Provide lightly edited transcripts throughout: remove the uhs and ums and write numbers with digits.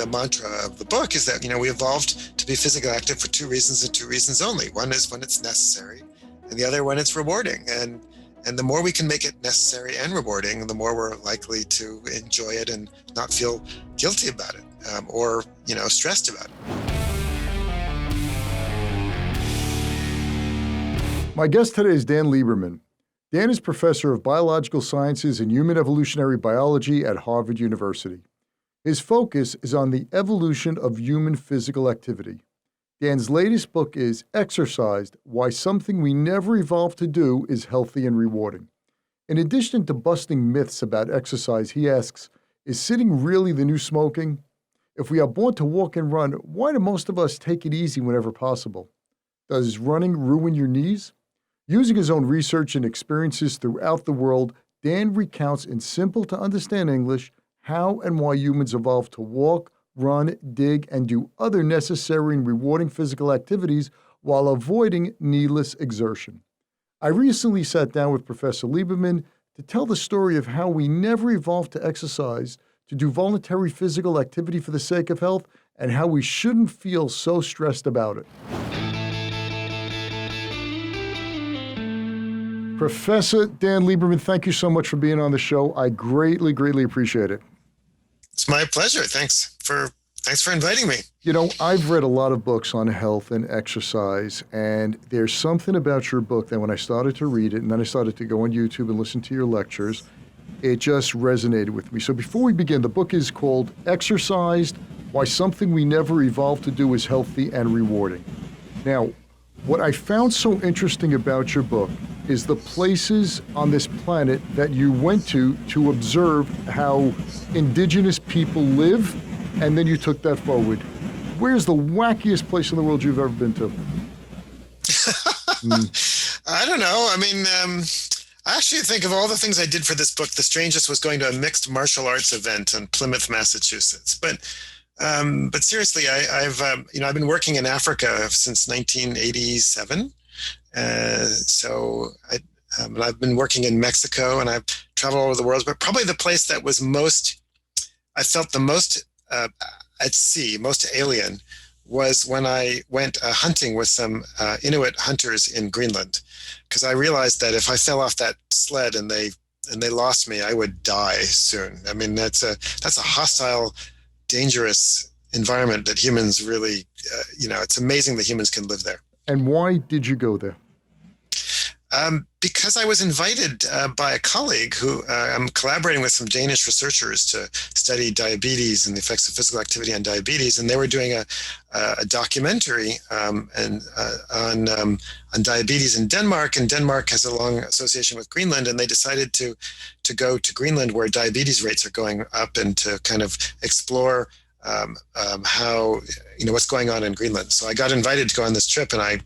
the mantra of the book is that, we evolved to be physically active for two reasons and two reasons only. One is when it's necessary, and the other when it's rewarding. And the more we can make it necessary and rewarding, the more we're likely to enjoy it and not feel guilty about it, or, stressed about it. My guest today is Dan Lieberman. Dan is professor of biological sciences and human evolutionary biology at Harvard University. His focus is on the evolution of human physical activity. Dan's latest book is Exercised: Why Something We Never Evolved to Do is Healthy and Rewarding. In addition to busting myths about exercise, he asks, is sitting really the new smoking? If we are born to walk and run, why do most of us take it easy whenever possible? Does running ruin your knees? Using his own research and experiences throughout the world, Dan recounts in simple-to-understand English how and why humans evolved to walk, run, dig, and do other necessary and rewarding physical activities while avoiding needless exertion. I recently sat down with Professor Lieberman to tell the story of how we never evolved to exercise, to do voluntary physical activity for the sake of health, and how we shouldn't feel so stressed about it. Professor Dan Lieberman, thank you so much for being on the show. I greatly, greatly appreciate it. It's my pleasure. Thanks for inviting me. I've read a lot of books on health and exercise, and there's something about your book that when I started to read it, and then I started to go on YouTube and listen to your lectures, it just resonated with me. So before we begin, the book is called Exercised: Why Something We Never Evolved to Do is Healthy and Rewarding. Now, what I found so interesting about your book is the places on this planet that you went to observe how indigenous people live, and then you took that forward. Where's the wackiest place in the world you've ever been to? I don't know. I actually think of all the things I did for this book, the strangest was going to a mixed martial arts event in Plymouth, Massachusetts. But seriously, I've been working in Africa since 1987. I've been working in Mexico, and I've traveled all over the world. But probably the place that was I felt the most at sea, most alien, was when I went hunting with some Inuit hunters in Greenland, because I realized that if I fell off that sled and they lost me, I would die soon. That's a hostile, dangerous environment that humans really, it's amazing that humans can live there. And why did you go there? Because I was invited by a colleague who I'm collaborating with some Danish researchers to study diabetes and the effects of physical activity on diabetes, and they were doing a documentary on diabetes in Denmark, and Denmark has a long association with Greenland, and they decided to go to Greenland where diabetes rates are going up and to kind of explore how what's going on in Greenland. So I got invited to go on this trip, and I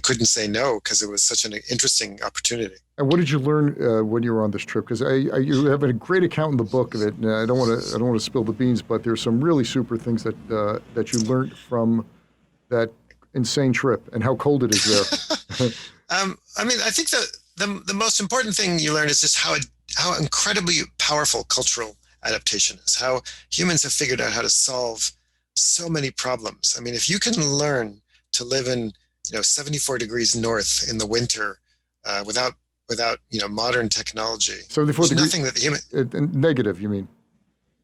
couldn't say no because it was such an interesting opportunity. And what did you learn when you were on this trip? Because you have a great account in the book of it. And I don't want to spill the beans, but there's some really super things that you learned from that insane trip and how cold it is there. I think the most important thing you learn is just how incredibly powerful cultural adaptation is. How humans have figured out how to solve so many problems. If you can learn to live in 74 degrees north in the winter without modern technology. 74 degrees. Nothing that the human negative, you mean?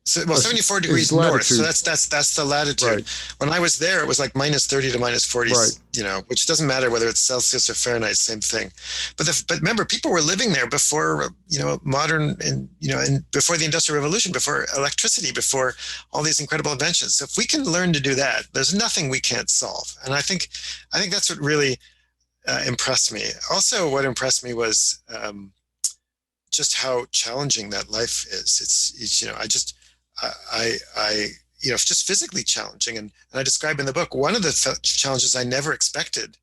So, 74 degrees north. So that's the latitude. Right. When I was there, it was like minus 30 to minus 40. Right. Which doesn't matter whether it's Celsius or Fahrenheit, same thing. But remember, people were living there before modern and before the Industrial Revolution, before electricity, before all these incredible inventions. So if we can learn to do that, there's nothing we can't solve. And I think that's what really impressed me. Also, what impressed me was just how challenging that life is. It's just physically challenging. And I describe in the book, one of the challenges I never expected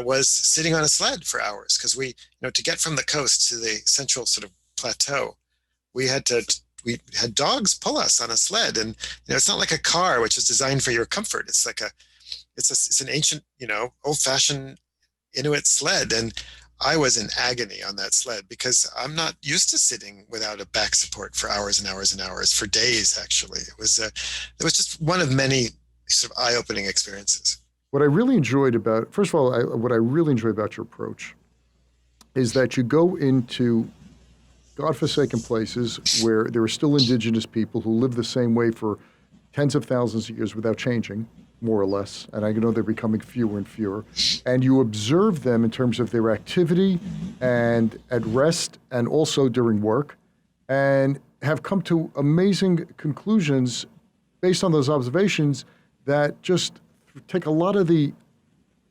was sitting on a sled for hours, because to get from the coast to the central sort of plateau, we had dogs pull us on a sled. And, it's not like a car, which is designed for your comfort. It's like it's an ancient, old fashioned Inuit sled. And I was in agony on that sled because I'm not used to sitting without a back support for hours and hours and hours, for days, actually. It was just one of many sort of eye-opening experiences. What I really enjoyed about, first of all, what I really enjoy about your approach is that you go into godforsaken places where there are still indigenous people who live the same way for tens of thousands of years without changing, more or less. And I know they're becoming fewer and fewer. And you observe them in terms of their activity and at rest and also during work, and have come to amazing conclusions based on those observations that just take a lot of the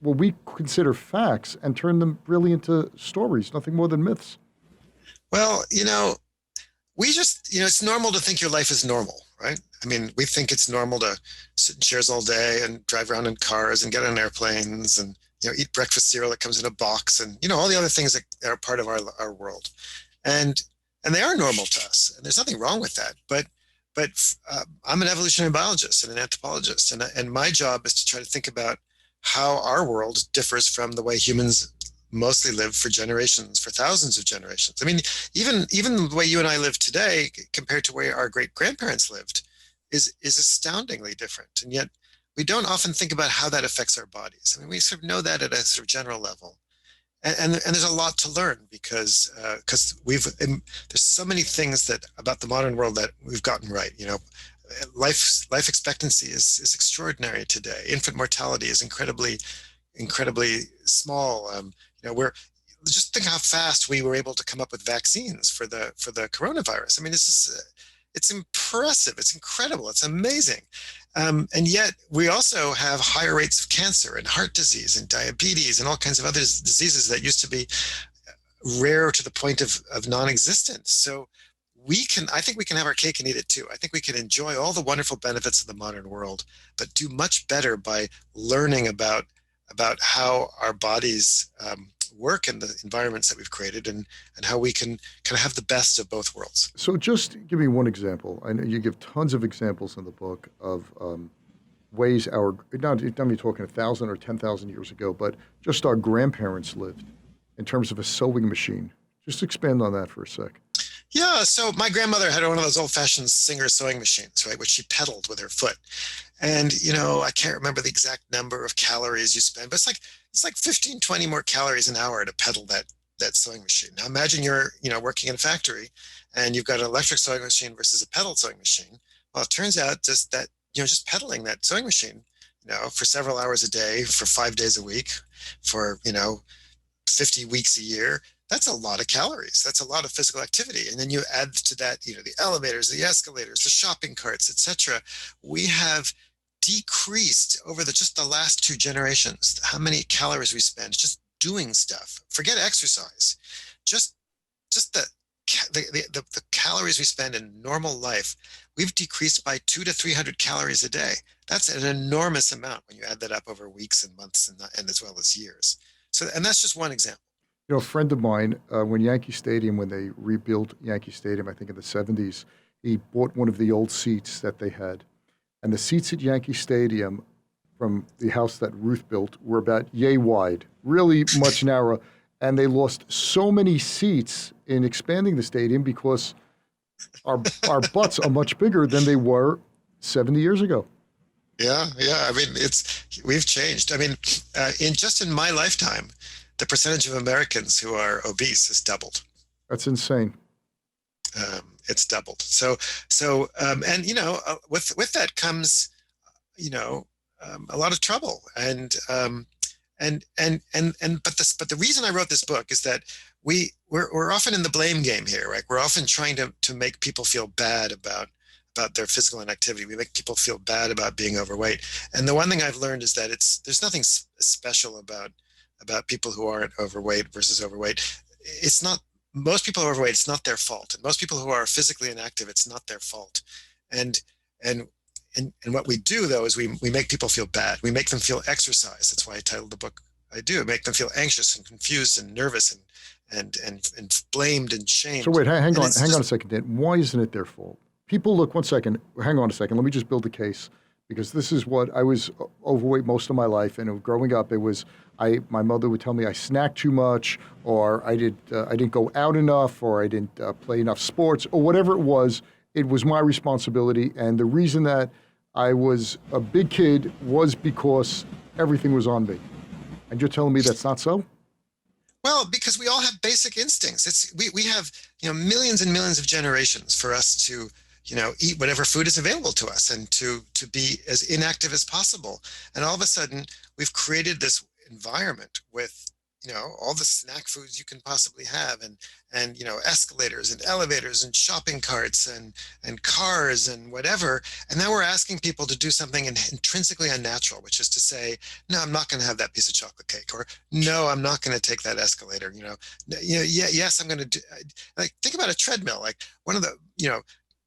what we consider facts and turn them really into stories, nothing more than myths. Well, we just, it's normal to think your life is normal, right? I mean, we think it's normal to sit in chairs all day and drive around in cars and get on airplanes and, eat breakfast cereal that comes in a box and, all the other things that are part of our world. And they are normal to us. And there's nothing wrong with that. But I'm an evolutionary biologist and an anthropologist. And my job is to try to think about how our world differs from the way humans mostly lived for generations, for thousands of generations. I mean, even the way you and I live today compared to where our great grandparents lived is astoundingly different. And yet we don't often think about how that affects our bodies. I mean, we sort of know that at a sort of general level. And there's a lot to learn because there's so many things that about the modern world that we've gotten right. Life expectancy is extraordinary today. Infant mortality is incredibly small. We're just think how fast we were able to come up with vaccines for the coronavirus. I mean, it's impressive. It's incredible. It's amazing. And yet we also have higher rates of cancer and heart disease and diabetes and all kinds of other diseases that used to be rare to the point of non-existent. So I think we can have our cake and eat it too. I think we can enjoy all the wonderful benefits of the modern world, but do much better by learning about how our bodies work in the environments that we've created and how we can kind of have the best of both worlds. So just give me one example. I know you give tons of examples in the book of ways not me talking 1,000 or 10,000 years ago, but just our grandparents lived in terms of a sewing machine. Just expand on that for a sec. Yeah, so my grandmother had one of those old-fashioned Singer sewing machines, right, which she pedaled with her foot. And, I can't remember the exact number of calories you spend, but it's like 15, 20 more calories an hour to pedal that sewing machine. Now imagine you're, working in a factory and you've got an electric sewing machine versus a pedal sewing machine. Well, it turns out just that, just pedaling that sewing machine, for several hours a day, for 5 days a week, for, 50 weeks a year, that's a lot of calories. That's a lot of physical activity. And then you add to that, the elevators, the escalators, the shopping carts, etc. We have decreased over just the last 2 generations how many calories we spend just doing stuff. Forget exercise. Just the calories we spend in normal life, we've decreased by 200 to 300 calories a day. That's an enormous amount when you add that up over weeks and months and as well as years. And that's just one example. A friend of mine, when they rebuilt Yankee Stadium, I think in the 70s, he bought one of the old seats that they had. And the seats at Yankee Stadium from the house that Ruth built were about yay wide, really much narrower. And they lost so many seats in expanding the stadium because our butts are much bigger than they were 70 years ago. Yeah. I mean, we've changed. I mean, in my lifetime, the percentage of Americans who are obese has doubled. That's insane. It's doubled. So, and with that comes, a lot of trouble. But the reason I wrote this book is that we're often in the blame game here, right? We're often trying to make people feel bad about their physical inactivity. We make people feel bad about being overweight. And the one thing I've learned is that there's nothing special about people who aren't overweight versus overweight. It's not, most people who are overweight, it's not their fault. And most people who are physically inactive, it's not their fault. And what we do though is we make people feel bad. We make them feel exercise. That's why I titled the book I do. Make them feel anxious and confused and nervous and blamed and shamed. So wait, hang on a second, Dan. Why isn't it their fault? People look, 1 second, hang on a second. Let me just build a case, because this is what I was overweight most of my life, and growing up, it was my mother would tell me I snacked too much, or I didn't go out enough, or I didn't play enough sports, or whatever it was. It was my responsibility, and the reason that I was a big kid was because everything was on me. And you're telling me that's not so? Well, because we all have basic instincts. We have, millions and millions of generations for us to, eat whatever food is available to us and to be as inactive as possible. And all of a sudden, we've created this environment with, all the snack foods you can possibly have, and escalators and elevators and shopping carts and cars and whatever. And now we're asking people to do something intrinsically unnatural, which is to say, no, I'm not going to have that piece of chocolate cake, or no, I'm not going to take that escalator. Yes, I'm going to do. Like, think about a treadmill. Like, one of the,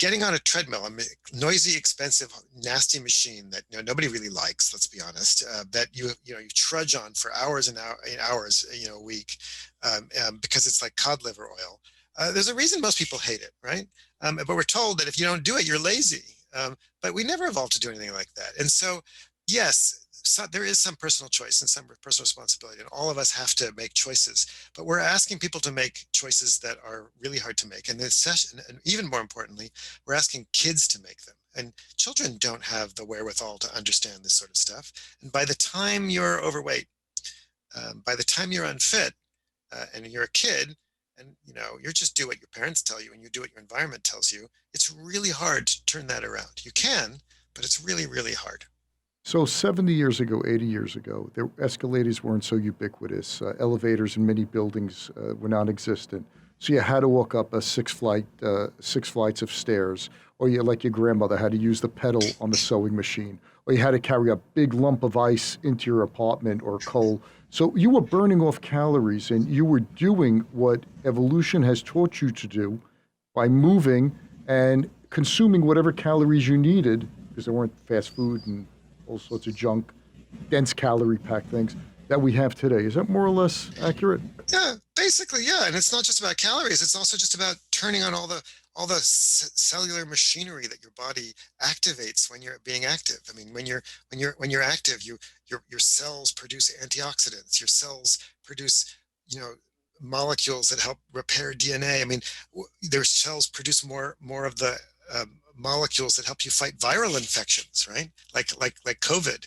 getting on a treadmill, a noisy, expensive, nasty machine that nobody really likes. Let's be honest. That you trudge on for hours and hours, a week, because it's like cod liver oil. There's a reason most people hate it, right? But we're told that if you don't do it, you're lazy. But we never evolved to do anything like that. And so, yes. So there is some personal choice and some personal responsibility, and all of us have to make choices. But we're asking people to make choices that are really hard to make. And this session, and even more importantly, we're asking kids to make them. And children don't have the wherewithal to understand this sort of stuff. And by the time you're overweight, by the time you're unfit, and you're a kid, and you just do what your parents tell you, and you do what your environment tells you, it's really hard to turn that around. You can, but it's really, really hard. So 70 years ago, 80 years ago, escalators weren't so ubiquitous. Elevators in many buildings were non-existent. So you had to walk up six flights of stairs, or you, like your grandmother, had to use the pedal on the sewing machine, or you had to carry a big lump of ice into your apartment or coal. So you were burning off calories, and you were doing what evolution has taught you to do by moving and consuming whatever calories you needed, because there weren't fast food and all sorts of junk, dense calorie-packed things that we have today. Is that more or less accurate? Yeah, basically, yeah. And it's not just about calories. It's also just about turning on all the cellular machinery that your body activates when you're being active. I mean, when you're active, your cells produce antioxidants. Your cells produce, molecules that help repair DNA. I mean, their cells produce more of the molecules that help you fight viral infections, right? Like COVID.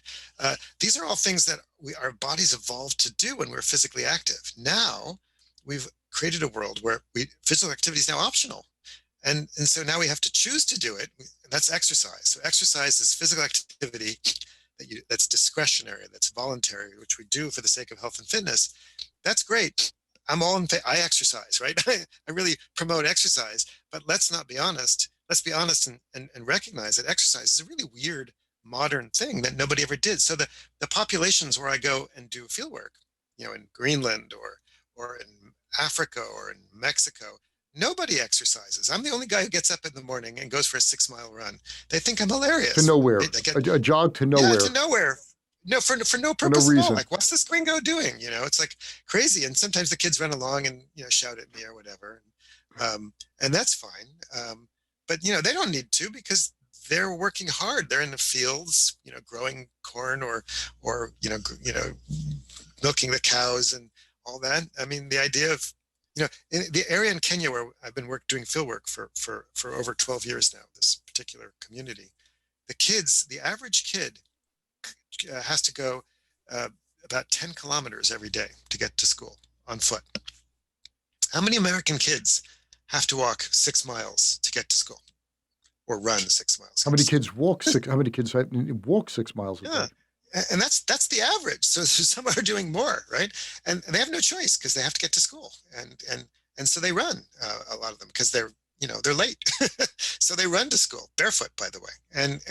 These are all things that our bodies evolved to do when we're physically active. Now we've created a world where physical activity is now optional. And so now we have to choose to do it. And that's exercise. So exercise is physical activity that's discretionary, that's voluntary, which we do for the sake of health and fitness. That's great. I exercise, right? I really promote exercise, but let's be honest and recognize that exercise is a really weird modern thing that nobody ever did. So the populations where I go and do field work, in Greenland or in Africa or in Mexico, nobody exercises. I'm the only guy who gets up in the morning and goes for a 6-mile run. They think I'm hilarious. To nowhere. A jog to nowhere. Yeah, to nowhere. No, for no purpose at all. Like, what's this gringo doing? It's like crazy. And sometimes the kids run along and shout at me or whatever, and that's fine. But they don't need to, because they're working hard. They're in the fields, growing corn or milking the cows and all that. I mean, the idea of in the area in Kenya where I've been doing field work for over 12 years now, this particular community, the average kid has to go about 10 kilometers every day to get to school on foot. How many American kids have to walk 6 miles to get to school, or run 6 miles? How many kids walk 6 miles a day? Yeah. And that's the average. So some are doing more, right? And they have no choice because they have to get to school, and so they run, a lot of them, because they're late. So they run to school barefoot, by the way, and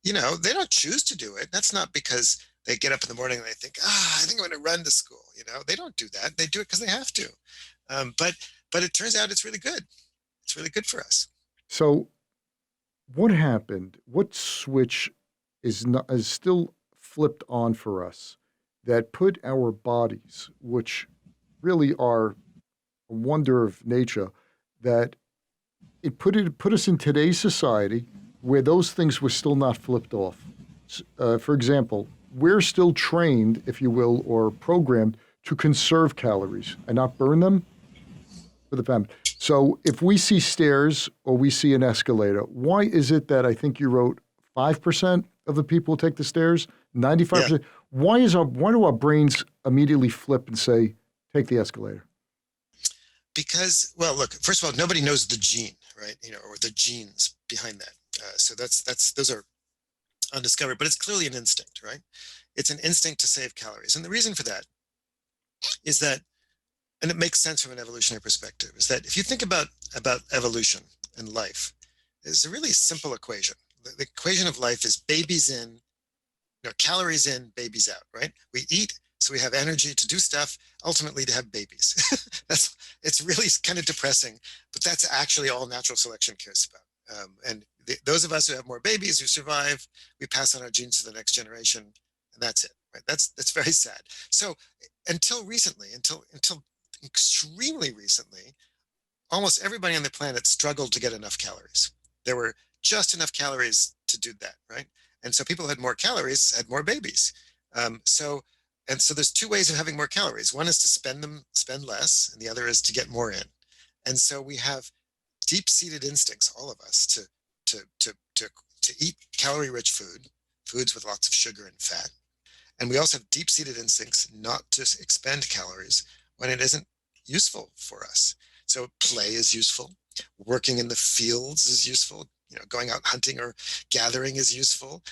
they don't choose to do it. That's not because they get up in the morning and they think, I think I'm going to run to school. They don't do that. They do it because they have to. But it turns out it's really good. It's really good for us. So what happened? What switch is still flipped on for us that put our bodies, which really are a wonder of nature, that it put us in today's society where those things were still not flipped off. For example, we're still trained, if you will, or programmed to conserve calories and not burn them for the family. So if we see stairs or we see an escalator, why is it that I think you wrote 5% of the people take the stairs, 95%? Yeah. Why do our brains immediately flip and say, take the escalator? Because, well, look, first of all, nobody knows the gene, right? Or the genes behind that. So those are undiscovered, but it's clearly an instinct, right? It's an instinct to save calories. And the reason for that is that, and it makes sense from an evolutionary perspective, is that if you think about evolution and life, there's a really simple equation. The equation of life is babies in, calories in, babies out, right? We eat, so we have energy to do stuff, ultimately to have babies. It's really kind of depressing, but that's actually all natural selection cares about. Those of us who have more babies who survive, we pass on our genes to the next generation, and that's it, right? That's very sad. So until recently, until extremely recently, almost everybody on the planet struggled to get enough calories. There were just enough calories to do that, right? And so people who had more calories had more babies. So there's two ways of having more calories. One is to spend less, and the other is to get more in. And so we have deep-seated instincts, all of us, to eat calorie-rich foods with lots of sugar and fat. And we also have deep-seated instincts not to expend calories when it isn't useful for us. So play is useful. Working in the fields is useful. Going out hunting or gathering is useful.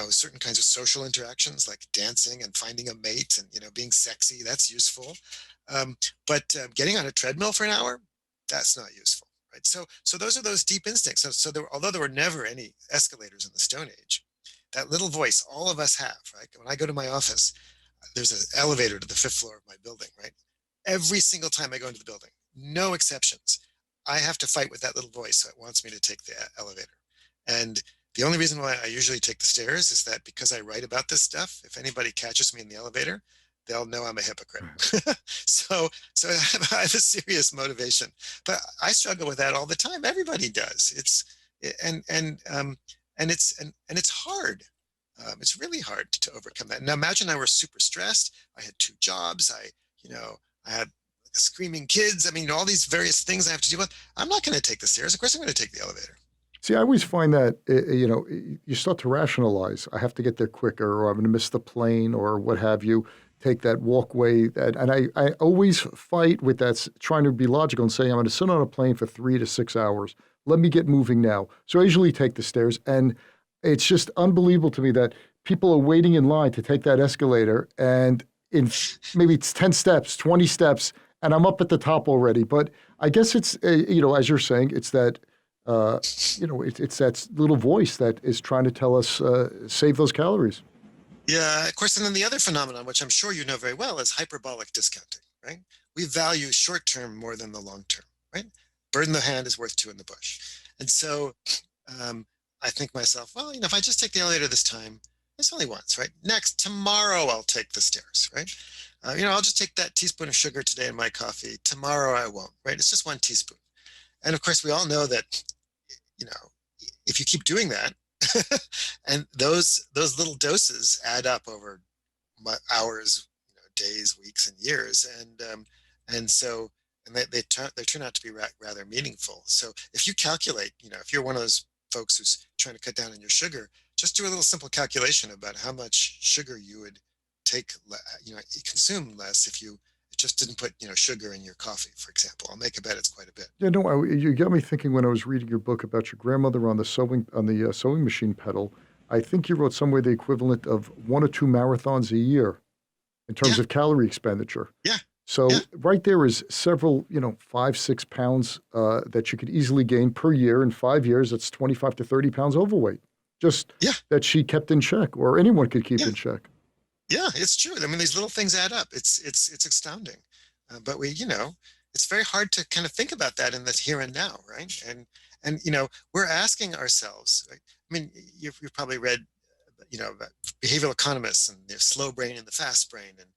Certain kinds of social interactions like dancing and finding a mate and, being sexy, that's useful. But getting on a treadmill for an hour, that's not useful, right? So those are those deep instincts. So although there were never any escalators in the Stone Age, that little voice all of us have, right? When I go to my office, there's an elevator to the 5th floor of my building, right? Every single time I go into the building, no exceptions, I have to fight with that little voice that wants me to take the elevator. And the only reason why I usually take the stairs is that because I write about this stuff, if anybody catches me in the elevator, they'll know I'm a hypocrite. So I have a serious motivation, but I struggle with that all the time. Everybody does. It's hard. It's really hard to overcome that. Now imagine I were super stressed. I had 2 jobs. I had screaming kids. I mean, all these various things I have to deal with. I'm not going to take the stairs. Of course, I'm going to take the elevator. See, I always find that, you start to rationalize. I have to get there quicker, or I'm going to miss the plane, or what have you. Take that walkway. And I always fight with that, trying to be logical and saying, I'm going to sit on a plane for 3 to 6 hours. Let me get moving now. So I usually take the stairs. And it's just unbelievable to me that people are waiting in line to take that escalator, and in maybe it's 10 steps, 20 steps, and I'm up at the top already. But I guess it's, as you're saying, it's that, it's that little voice that is trying to tell us, save those calories. Yeah, of course. And then the other phenomenon, which I'm sure you know very well, is hyperbolic discounting, right? We value short term more than the long term, right? Bird in the hand is worth 2 in the bush. And so I think myself, well, if I just take the elevator this time, it's only once, right? Tomorrow I'll take the stairs, right? I'll just take that teaspoon of sugar today in my coffee. Tomorrow I won't, right? It's just 1 teaspoon. And of course, we all know that, if you keep doing that, and those little doses add up over hours, days, weeks, and years, and they turn out to be rather meaningful. So if you calculate, if you're one of those folks who's trying to cut down on your sugar, just do a little simple calculation about how much sugar you would consume less if you just didn't put, sugar in your coffee, for example. I'll make a bet it's quite a bit. Yeah, no, you got me thinking when I was reading your book about your grandmother on the sewing machine pedal. I think you wrote somewhere the equivalent of 1 or 2 marathons a year in terms of calorie expenditure. Yeah. So right there is several, 5, 6 pounds that you could easily gain per year. In 5 years, that's 25 to 30 pounds overweight. Just that she kept in check, or anyone could keep in check. Yeah, it's true. I mean, these little things add up. It's astounding. But it's very hard to kind of think about that in the here and now, right? And we're asking ourselves, right? I mean, you've probably read, about behavioral economists and the slow brain and the fast brain, and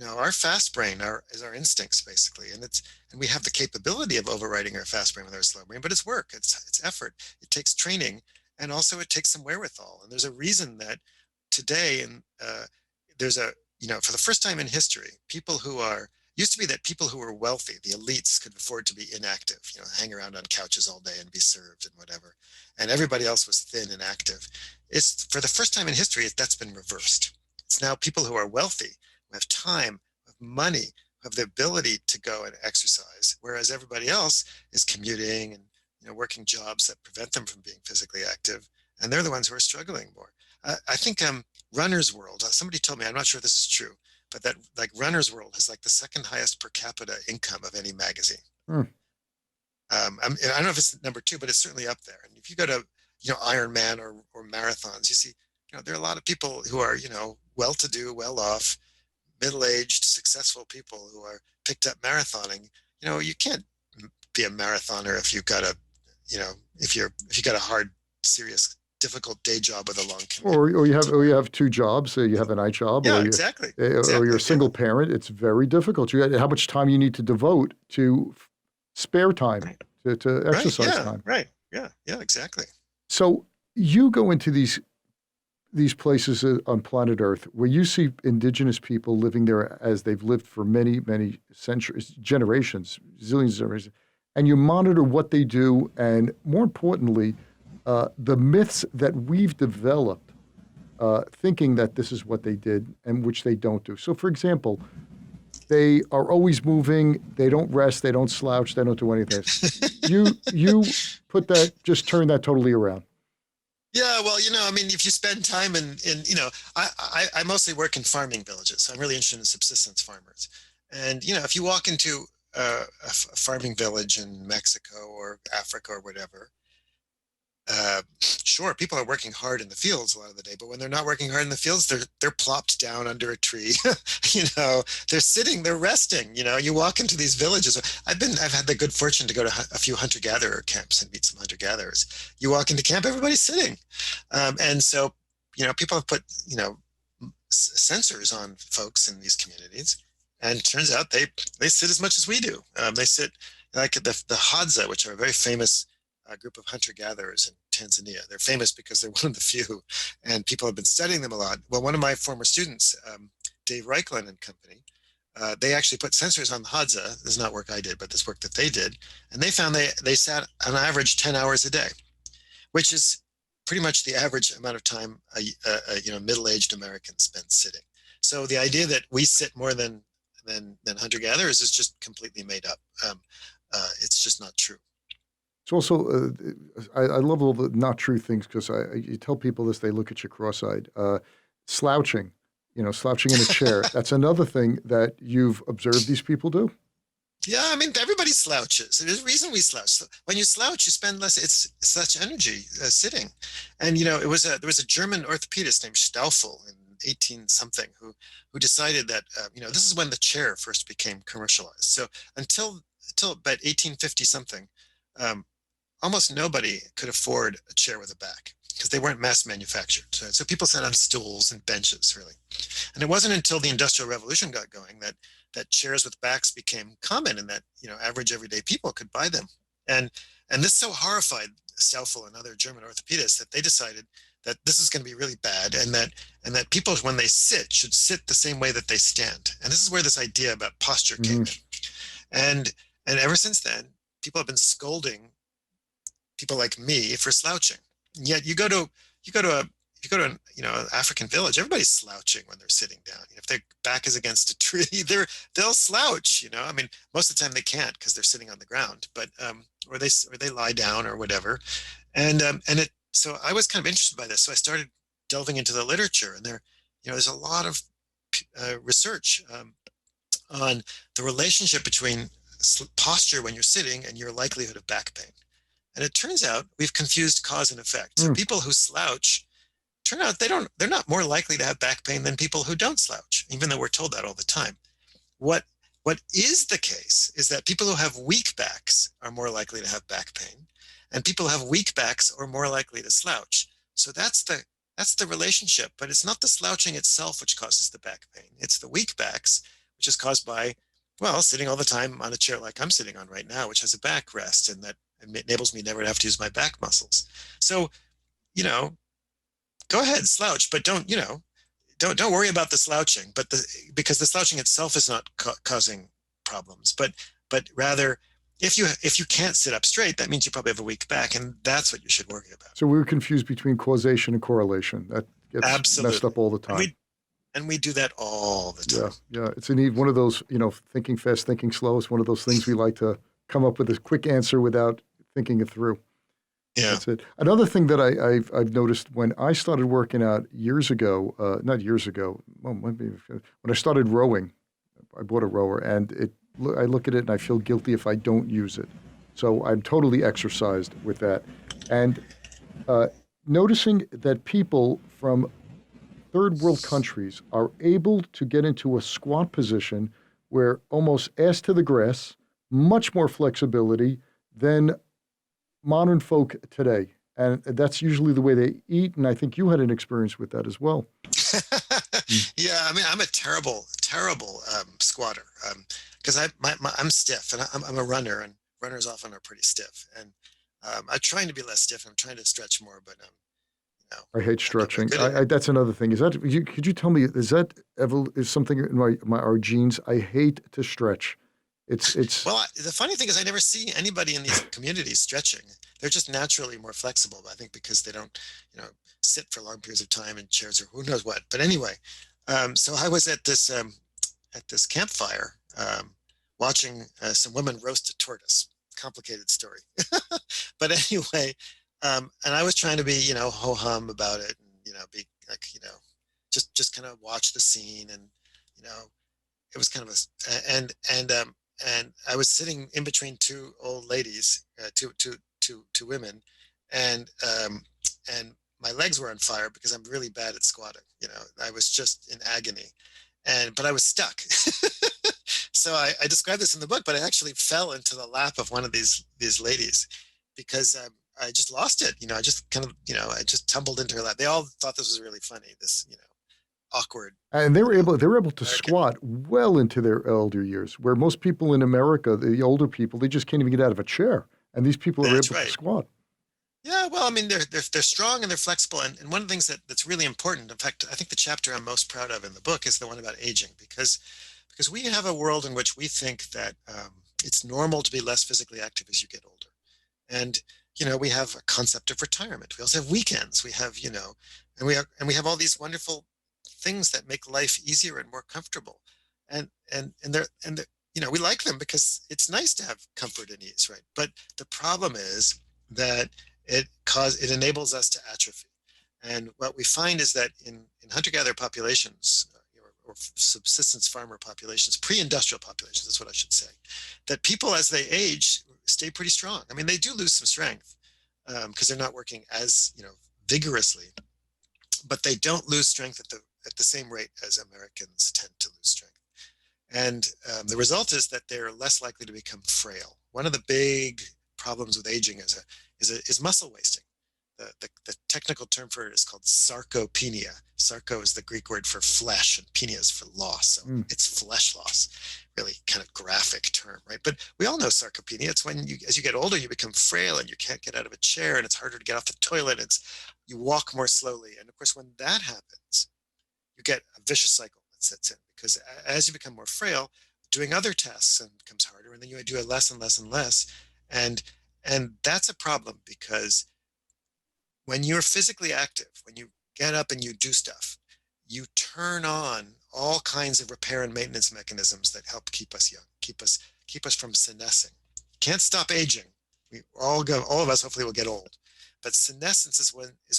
our fast brain is our instincts basically, and we have the capability of overriding our fast brain with our slow brain, but it's work, it's effort, it takes training, and also it takes some wherewithal. And there's a reason that today, and there's a, for the first time in history, people who are, used to be that people who were wealthy, the elites, could afford to be inactive, hang around on couches all day and be served and whatever. And everybody else was thin and active. It's for the first time in history, that's been reversed. It's now people who are wealthy, who have time, who have money, who have the ability to go and exercise, whereas everybody else is commuting and working jobs that prevent them from being physically active. And they're the ones who are struggling more. I think Runner's World, somebody told me, I'm not sure if this is true, but that like Runner's World has like the second highest per capita income of any magazine. Hmm. I don't know if it's number two, but it's certainly up there. And if you go to, Ironman or marathons, you see, there are a lot of people who are, well-to-do, well-off, middle-aged, successful people who are picked up marathoning. You can't be a marathoner if you've got a, if you got a hard, serious, difficult day job with a long commute. Or you have two jobs. You have a night job. Yeah, or exactly. Or you're a single parent. It's very difficult. How much time you need to devote to spare time, to exercise time. Right. Yeah, exactly. So you go into these places on planet Earth where you see indigenous people living there as they've lived for many, many centuries, generations, zillions of generations, and you monitor what they do, and more importantly, the myths that we've developed, thinking that this is what they did and which they don't do. So, for example, they are always moving. They don't rest. They don't slouch. They don't do anything. You just turn that totally around. Yeah, well, if you spend time in I mostly work in farming villages, so I'm really interested in subsistence farmers. And, if you walk into a farming village in Mexico or Africa or whatever, sure, people are working hard in the fields a lot of the day, but when they're not working hard in the fields, they're plopped down under a tree. They're sitting, they're resting. You walk into these villages. I've had the good fortune to go to a few hunter-gatherer camps and meet some hunter-gatherers. You walk into camp, everybody's sitting, and so people have put sensors on folks in these communities, and it turns out they sit as much as we do. They sit like the Hadza, which are a very famous group of hunter-gatherers in Tanzania. They're famous because they're one of the few, and people have been studying them a lot. Well, one of my former students, Dave Reichland and company, they actually put sensors on the Hadza. This is not work I did, but this work that they did, and they found they sat on average 10 hours a day, which is pretty much the average amount of time a middle-aged American spends sitting. So the idea that we sit more than hunter-gatherers is just completely made up. It's just not true. It's also, I love all the not true things because you tell people this, they look at you cross-eyed. Slouching, slouching in a chair. That's another thing that you've observed these people do. Yeah, everybody slouches. There's a reason we slouch. When you slouch, you spend less. It's such energy sitting. And there was a German orthopedist named Staufel in 18 something who decided that this is when the chair first became commercialized. So until about 1850 something. Almost nobody could afford a chair with a back because they weren't mass manufactured. So people sat on stools and benches, really. And it wasn't until the Industrial Revolution got going that chairs with backs became common, and that average everyday people could buy them. And this so horrified Staufel and other German orthopedists that they decided that this is going to be really bad, and that people, when they sit, should sit the same way that they stand. And this is where this idea about posture came in. And ever since then, people have been scolding people like me for slouching. And yet you go to an African village, everybody's slouching when they're sitting down. If their back is against a tree, they'll slouch. Most of the time they can't because they're sitting on the ground, but or they lie down or whatever. So I was kind of interested by this, so I started delving into the literature, and there's a lot of research on the relationship between posture when you're sitting and your likelihood of back pain. And it turns out we've confused cause and effect. So people who slouch, turn out they're not more likely to have back pain than people who don't slouch, even though we're told that all the time. What is the case is that people who have weak backs are more likely to have back pain, and people who have weak backs are more likely to slouch. So that's the relationship, but it's not the slouching itself which causes the back pain. It's the weak backs, which is caused by, sitting all the time on a chair like I'm sitting on right now, which has a backrest, and that enables me never to have to use my back muscles. So you know, go ahead, slouch, but don't, don't worry about the slouching, because the slouching itself is not causing problems, but rather if you can't sit up straight, that means you probably have a weak back, and that's what you should worry about. So we're confused between causation and correlation. That gets messed Absolutely. up all the And time. we do that all the Yeah, time. yeah. It's one of those, thinking fast, thinking slow. It's one of those things we like to come up with a quick answer without thinking it through. Yeah. That's it. Another thing that I've noticed when I started working out years ago, not years ago, well, maybe when I started rowing, I bought a rower, and I look at it and I feel guilty if I don't use it. So I'm totally exercised with that, and noticing that people from third world countries are able to get into a squat position where almost ass to the grass, much more flexibility than modern folk today. And that's usually the way they eat. And I think you had an experience with that as well. Yeah, I mean, I'm a terrible squatter, because I'm stiff, and I'm a runner, and runners often are pretty stiff. And I'm trying to be less stiff. I'm trying to stretch more, but I hate I'm not very stretching. good at it. That's another thing. Could you tell me, is something in our genes? I hate to stretch. It's Well, the funny thing is, I never see anybody in these communities stretching. They're just naturally more flexible, I think, because they don't, sit for long periods of time in chairs or who knows what. But anyway, so I was at this campfire, watching some women roast a tortoise. Complicated story, but anyway, and I was trying to be, ho hum about it, and be like, just kind of watch the scene, and you know, it was kind of and I was sitting in between two old ladies, two women, and and my legs were on fire because I'm really bad at squatting. I was just in agony, but I was stuck. So I described this in the book, but I actually fell into the lap of one of these ladies because I just lost it. I just kind of I just tumbled into her lap. They all thought this was really funny. This awkward. And they were able to American. squat well into their elder years, where most people in America, the older people, they just can't even get out of a chair. And these people are That's able to right. squat. Yeah, well, I mean, they're strong and they're flexible, and one of the things that's really important. In fact, I think the chapter I'm most proud of in the book is the one about aging, because we have a world in which we think that it's normal to be less physically active as you get older, and we have a concept of retirement. We also have weekends. We have and we have all these wonderful things that make life easier and more comfortable, and we like them because it's nice to have comfort and ease, right? But the problem is that it enables us to atrophy. And what we find is that in hunter-gatherer populations, or subsistence farmer populations, pre-industrial populations, that's what I should say, that people as they age stay pretty strong. I mean, they do lose some strength because they're not working as vigorously, but they don't lose strength at the same rate as Americans tend to lose strength. And the result is that they're less likely to become frail. One of the big problems with aging is muscle wasting. The technical term for it is called sarcopenia. Sarco is the Greek word for flesh, and penia is for loss. So it's flesh loss, really kind of graphic term, right? But we all know sarcopenia. It's when as you get older, you become frail and you can't get out of a chair, and it's harder to get off the toilet. You walk more slowly. And of course, when that happens, you get a vicious cycle that sets in, because as you become more frail, doing other tasks becomes harder, and then you do it less and less and less. And that's a problem, because when you're physically active, when you get up and you do stuff, you turn on all kinds of repair and maintenance mechanisms that help keep us young, keep us from senescing. Can't stop aging. All of us hopefully will get old, but senescence is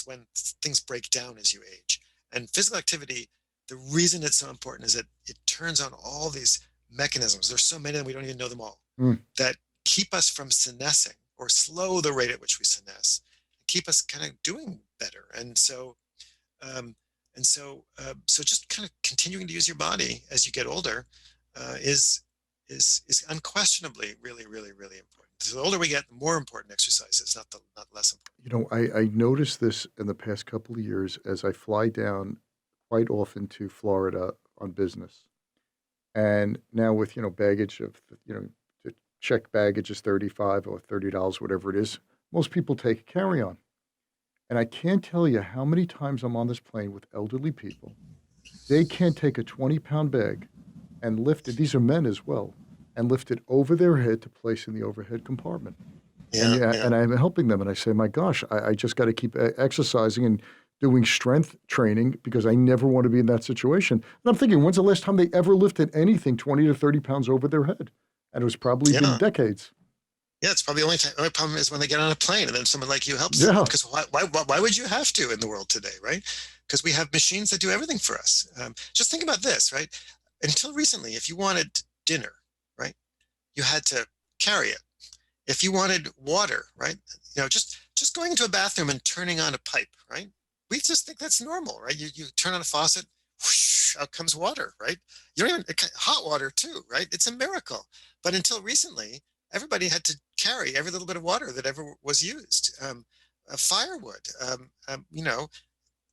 when things break down as you age. And physical activity, the reason it's so important is that it turns on all these mechanisms. There's so many, and we don't even know them all, that keep us from senescing or slow the rate at which we senesce, keep us kind of doing better. So just kind of continuing to use your body as you get older is unquestionably really, really, really important. So the older we get, the more important exercise is, not less important. I noticed this in the past couple of years as I fly down quite often to Florida on business. And now with, baggage of, the check baggage is $35 or $30, whatever it is. Most people take a carry-on. And I can't tell you how many times I'm on this plane with elderly people. They can't take a 20-pound bag and lift it. These are men as well, and lift it over their head to place in the overhead compartment. And Yeah, yeah. and I'm helping them, and I say, my gosh, I just got to keep exercising and doing strength training because I never want to be in that situation. And I'm thinking, when's the last time they ever lifted anything 20 to 30 pounds over their head? And it was probably been Yeah. decades. Yeah, it's probably the only problem is when they get on a plane and then someone like you helps them. Yeah. Because why would you have to in the world today, right? Because we have machines that do everything for us. Just think about this, right? Until recently, if you wanted dinner, right, you had to carry it. If you wanted water, right, just going into a bathroom and turning on a pipe, right? We just think that's normal, right? You turn on a faucet, whoosh, out comes water, right? You don't even hot water too, right? It's a miracle. But until recently, everybody had to carry every little bit of water that ever was used. Firewood,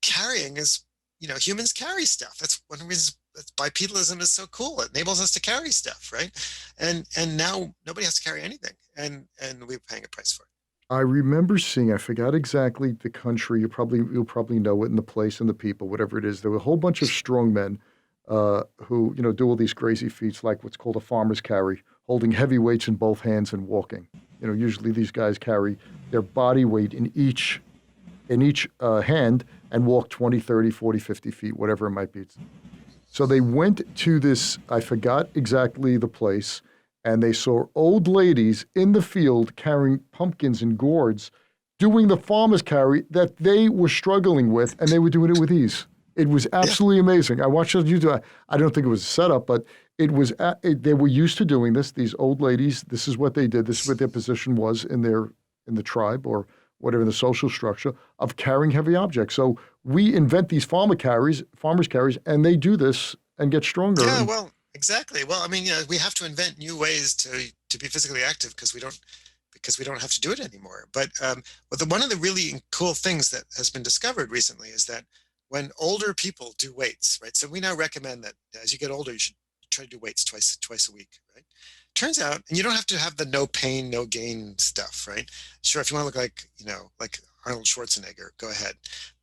carrying is, humans carry stuff. That's one of the reasons bipedalism is so cool. It enables us to carry stuff, right? And now nobody has to carry anything, and we're paying a price for it. I remember seeing, I forgot exactly the country, you'll probably know it, and the place and the people, whatever it is. There were a whole bunch of strong men who, do all these crazy feats like what's called a farmer's carry, holding heavy weights in both hands and walking. Usually these guys carry their body weight in each hand and walk 20, 30, 40, 50 feet, whatever it might be. So they went to this, I forgot exactly the place, and they saw old ladies in the field carrying pumpkins and gourds, doing the farmer's carry that they were struggling with, and they were doing it with ease. It was absolutely amazing. I watched it YouTube. I don't think it was a setup, but it was. They were used to doing this. These old ladies. This is what they did. This is what their position was in the tribe or whatever the social structure of carrying heavy objects. So we invent these farmer's carries, and they do this and get stronger. Yeah, well, exactly. Well, I mean, we have to invent new ways to be physically active because we don't have to do it anymore. But one of the really cool things that has been discovered recently is that when older people do weights, right? So we now recommend that as you get older, you should try to do weights twice a week, right? Turns out, and you don't have to have the no pain, no gain stuff, right? Sure, if you want to look like Arnold Schwarzenegger, go ahead.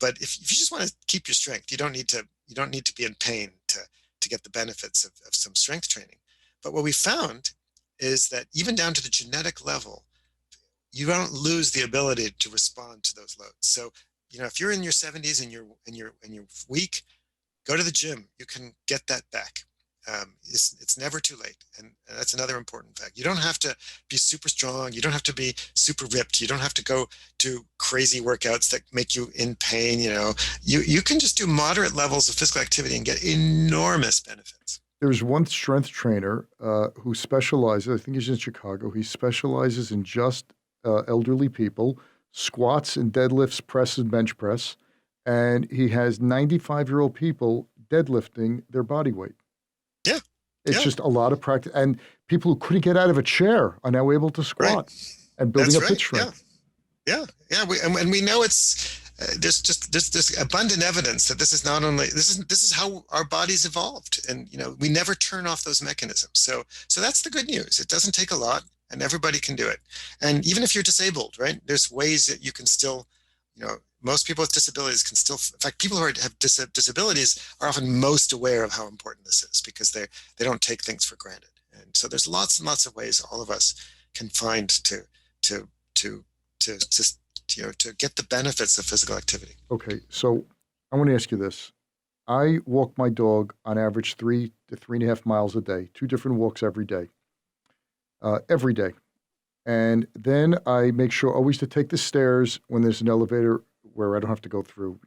But if you just want to keep your strength, you don't need to be in pain to get the benefits of some strength training. But what we found is that even down to the genetic level, you don't lose the ability to respond to those loads. So, if you're in your 70s and you're weak, go to the gym. You can get that back. It's never too late, and that's another important fact. You don't have to be super strong. You don't have to be super ripped. You don't have to go do crazy workouts that make you in pain. You can just do moderate levels of physical activity and get enormous benefits. There's one strength trainer who specializes. I think he's in Chicago. He specializes in just elderly people, squats and deadlifts, press and bench press, and he has 95-year-old people deadlifting their body weight. Yeah. It's just a lot of practice. And people who couldn't get out of a chair are now able to squat and building up pitch strength. Yeah. And we know there's this abundant evidence that this is not only, this is how our bodies evolved. And, we never turn off those mechanisms. So that's the good news. It doesn't take a lot and everybody can do it. And even if you're disabled, right, there's ways that you can still, most people with disabilities can still, in fact, people who have disabilities are often most aware of how important this is because they don't take things for granted. And so there's lots and lots of ways all of us can find to get the benefits of physical activity. Okay, so I want to ask you this. I walk my dog on average 3 to 3.5 miles a day, 2 different walks every day. And then I make sure always to take the stairs when there's an elevator where I don't have to go through,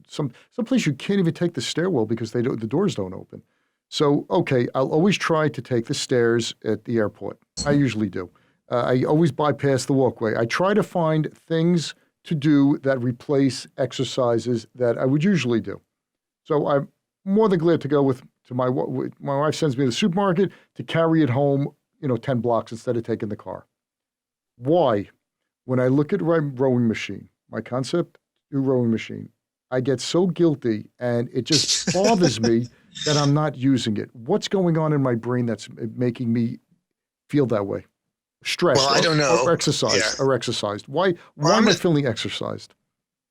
some place you can't even take the stairwell because the doors don't open. So, okay, I'll always try to take the stairs at the airport. I usually do. I always bypass the walkway. I try to find things to do that replace exercises that I would usually do. So I'm more than glad to go my wife sends me to the supermarket to carry it home, 10 blocks instead of taking the car. Why? When I look at my rowing machine, my concept rowing machine, I get so guilty and it just bothers me that I'm not using it. What's going on in my brain that's making me feel that way? Stressed. Well, I don't know. Or exercised. Why am I feeling exercised?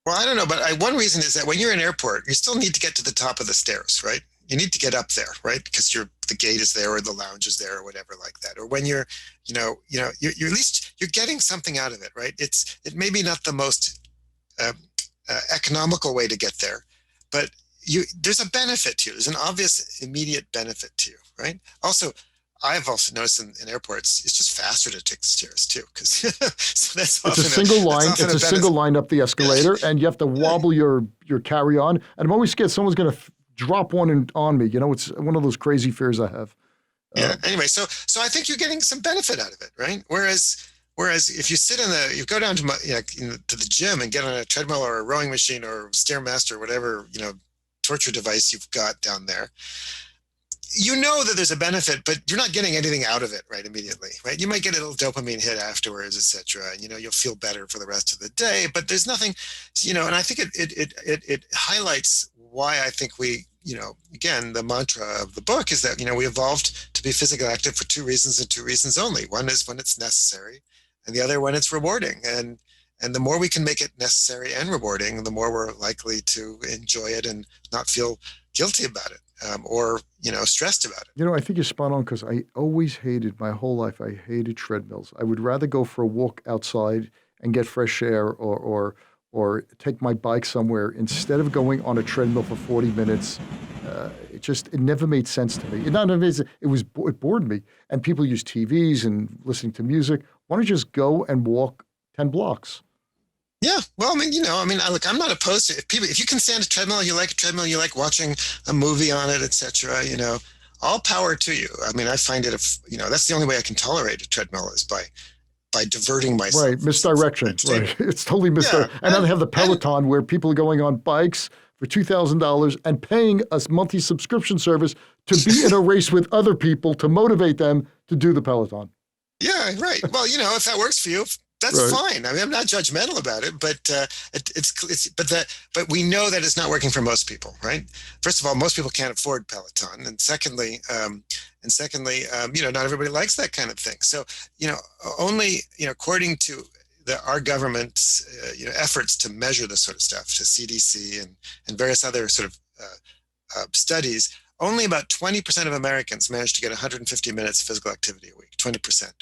Well, I don't know, but one reason is that when you're in an airport, you still need to get to the top of the stairs, right? You need to get up there, right? Because the gate is there or the lounge is there or whatever like that. Or when you're at least you're getting something out of it, right? It may be not the most uh, economical way to get there, but there's a benefit to you. There's an obvious immediate benefit to you, right? Also, I've also noticed in airports, it's just faster to take the stairs too, because so that's It's a often single line. that's often It's a a single benefit. line up the escalator, and you have to wobble your carry on. And I'm always scared someone's going to drop one on me. It's one of those crazy fears I have. Yeah. Anyway, so I think you're getting some benefit out of it, right? Whereas if you go down to to the gym and get on a treadmill or a rowing machine or stairmaster or whatever torture device you've got down there, you know that there's a benefit, but you're not getting anything out of it right immediately, right? You might get a little dopamine hit afterwards, etc. And you'll feel better for the rest of the day, but there's nothing, and I think it highlights why I think again, the mantra of the book is that we evolved to be physically active for two reasons and two reasons only. One is when it's necessary, and the other when it's rewarding. And the more we can make it necessary and rewarding, the more we're likely to enjoy it and not feel guilty about it, or stressed about it. I think you're spot on because I always hated my whole life. I hated treadmills. I would rather go for a walk outside and get fresh air, or take my bike somewhere instead of going on a treadmill for 40 minutes. It never made sense to me. It bored me. And people use TVs and listening to music. Why don't you just go and walk 10 blocks? Yeah, well, look, I'm not opposed to it. If you can stand a treadmill, you like a treadmill, you like watching a movie on it, etc. All power to you. I find it, that's the only way I can tolerate a treadmill is by diverting myself. Right, misdirection. Right, it's totally misdirection. Yeah, and now they have the Peloton where people are going on bikes for $2,000 and paying a monthly subscription service to be in a race with other people to motivate them to do the Peloton. Yeah, right. Well, if that works for you, that's right. fine. I'm not judgmental about it, but but we know that it's not working for most people, right? First of all, most people can't afford Peloton, and secondly, not everybody likes that kind of thing. So, only according to our government's efforts to measure this sort of stuff, to CDC and various other sort of studies, only about 20% of Americans manage to get 150 minutes of physical activity a week. 20%.